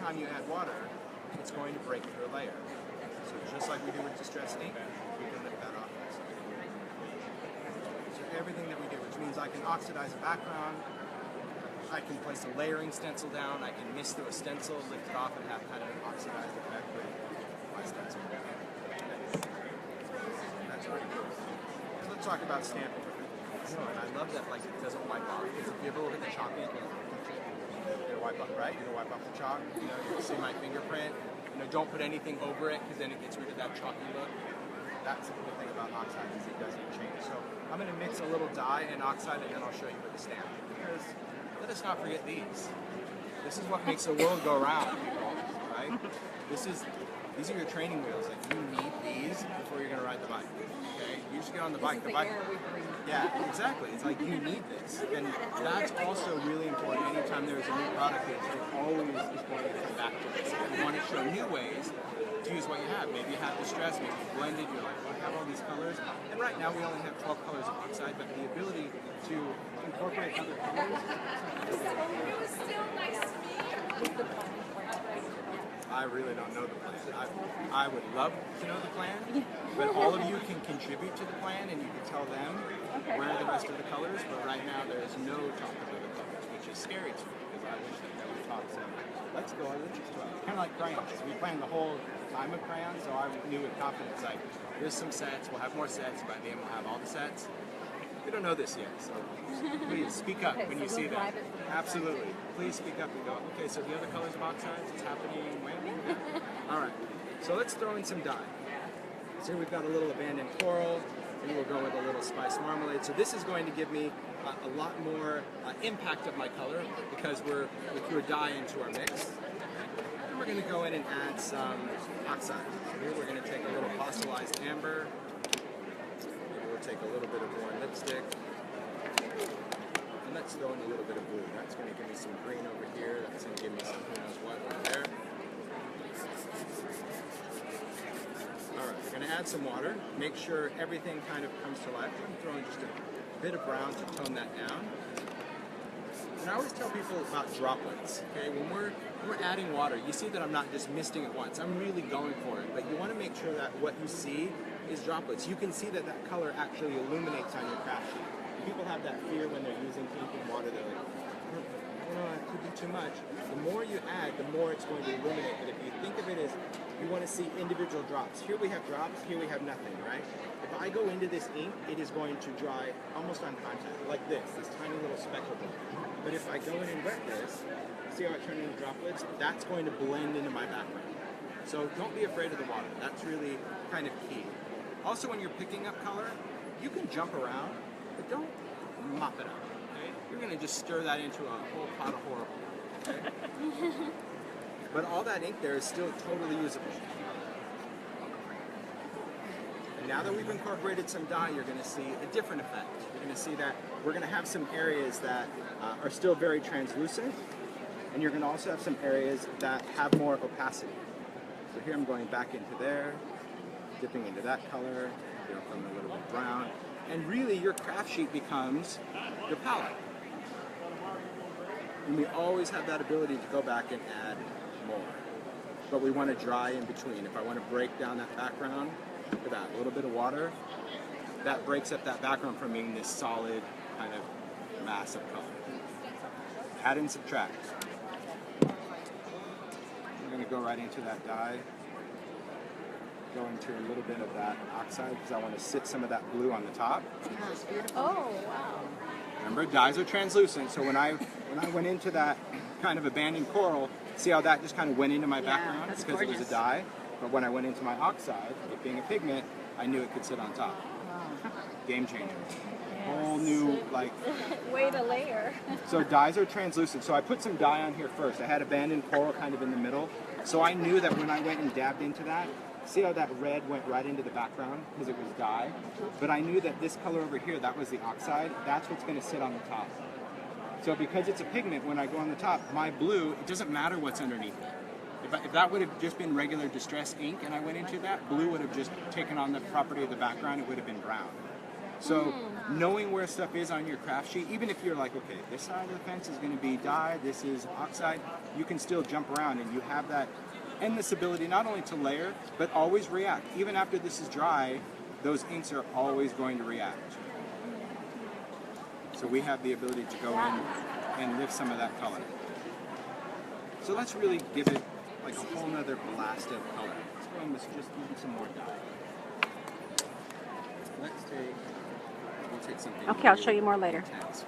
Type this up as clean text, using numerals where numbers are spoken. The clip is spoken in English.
time you add water, it's going to break through a layer. So just like we do with Distress ink, we can lift that off. So everything that we do, which means I can oxidize a background, I can place a layering stencil down, I can mist through a stencil, lift it off, and have kind of an oxidized effect with my stencil. That's pretty cool. So let's talk about stamping. And I love that like it doesn't wipe off. Because if you ever look at the chalk ink, you're gonna wipe off, right? You're gonna wipe off the chalk. You know, you can see my fingerprint. You know, don't put anything over it because then it gets rid of that chalky look. That's the cool thing about Oxide is it doesn't change. So I'm gonna mix a little dye and Oxide, and then I'll show you with the stamp. Because let us not forget these. This is what makes the world go round, people, right? These are your training wheels. Like you need these before you're gonna ride the bike. Okay? You just get on the bike. The bike. Yeah, exactly. It's like you need this, and that's also really important. Anytime there is a new product, it always is going to come back to this. You want to show new ways to use what you have. Maybe you have Distress, maybe you blended. You're like, well, I have all these colors, and right now we only have 12 colors of Oxide, but the ability to incorporate other colors. It was still nice to meet you. I really don't know the plan. I would love to know the plan, but all of you can contribute to the plan and you can tell them where are the rest of the colors, but right now there is no talk of the colors, which is scary to me because I wish that there were talks of, let's go our interest to it. Kind of like crayons. We planned the whole time of crayons, so I knew with confidence, like, here's some sets, we'll have more sets, by the end we'll have all the sets. We don't know this yet, so please speak up when you see that. Absolutely. Please speak up and go, okay, so the other colors of Oxides, it's happening when? All right, so let's throw in some dye. So here we've got a little abandoned coral, and we'll go with a little spice marmalade. So this is going to give me a lot more impact of my color because we threw a dye into our mix. And we're going to go in and add some Oxide. So here we're going to take a little fossilized amber. We'll take a little bit of warm lipstick, and let's throw in a little bit of blue. That's going to give me some green over here. That's going to give me some who knows what over there. All right, we're going to add some water. Make sure everything kind of comes to life. I'm throwing just a bit of brown to tone that down. And I always tell people about droplets. Okay, when we're adding water, you see that I'm not just misting it once. I'm really going for it. But you want to make sure that what you see is droplets. You can see that that color actually illuminates on your craft sheet. People have that fear when they're using ink and water. They're like, oh, it could be too much. The more you add, the more it's going to illuminate. But if you think of it as you want to see individual drops. Here we have drops, here we have nothing, right? If I go into this ink, it is going to dry almost on contact, like this tiny little speckle bit. But if I go in and wet this, see how it turned into droplets? That's going to blend into my background. So don't be afraid of the water. That's really kind of key. Also, when you're picking up color, you can jump around, but don't mop it up, okay? You're gonna just stir that into a whole pot of horrible, okay? But all that ink there is still totally usable. And now that we've incorporated some dye, you're gonna see a different effect. You're gonna see that we're gonna have some areas that are still very translucent, and you're gonna also have some areas that have more opacity. So here I'm going back into there, dipping into that color, from a little bit brown, and really your craft sheet becomes your palette. And we always have that ability to go back and add more. But we want to dry in between. If I want to break down that background, look at that, a little bit of water, that breaks up that background from being this solid kind of mass of color. Add and subtract. We're going to go right into that dye. Go into a little bit of that Oxide because I want to sit some of that blue on the top. Oh, wow. Remember, dyes are translucent, so when I went into that kind of abandoned coral, see how that just kind of went into my background because it was a dye? But when I went into my Oxide, it being a pigment, I knew it could sit on top. Wow. Game changer. Whole new, like... Way to layer. So dyes are translucent, so I put some dye on here first. I had abandoned coral kind of in the middle, so I knew that when I went and dabbed into that, see how that red went right into the background because it was dye? But I knew that this color over here, that was the Oxide, that's what's going to sit on the top. So because it's a pigment, when I go on the top, my blue, it doesn't matter what's underneath it. If that would have just been regular Distress ink and I went into that, blue would have just taken on the property of the background, it would have been brown. So knowing where stuff is on your craft sheet, even if you're like, okay, this side of the fence is going to be dye, this is oxide, you can still jump around and you have that endless ability not only to layer, but always react. Even after this is dry, those inks are always going to react. So we have the ability to go in and lift some of that color. So let's really give it like a whole nother blast of color. Let's go in with just even some more dye. We'll take something. Okay, I'll show you more later. Intense.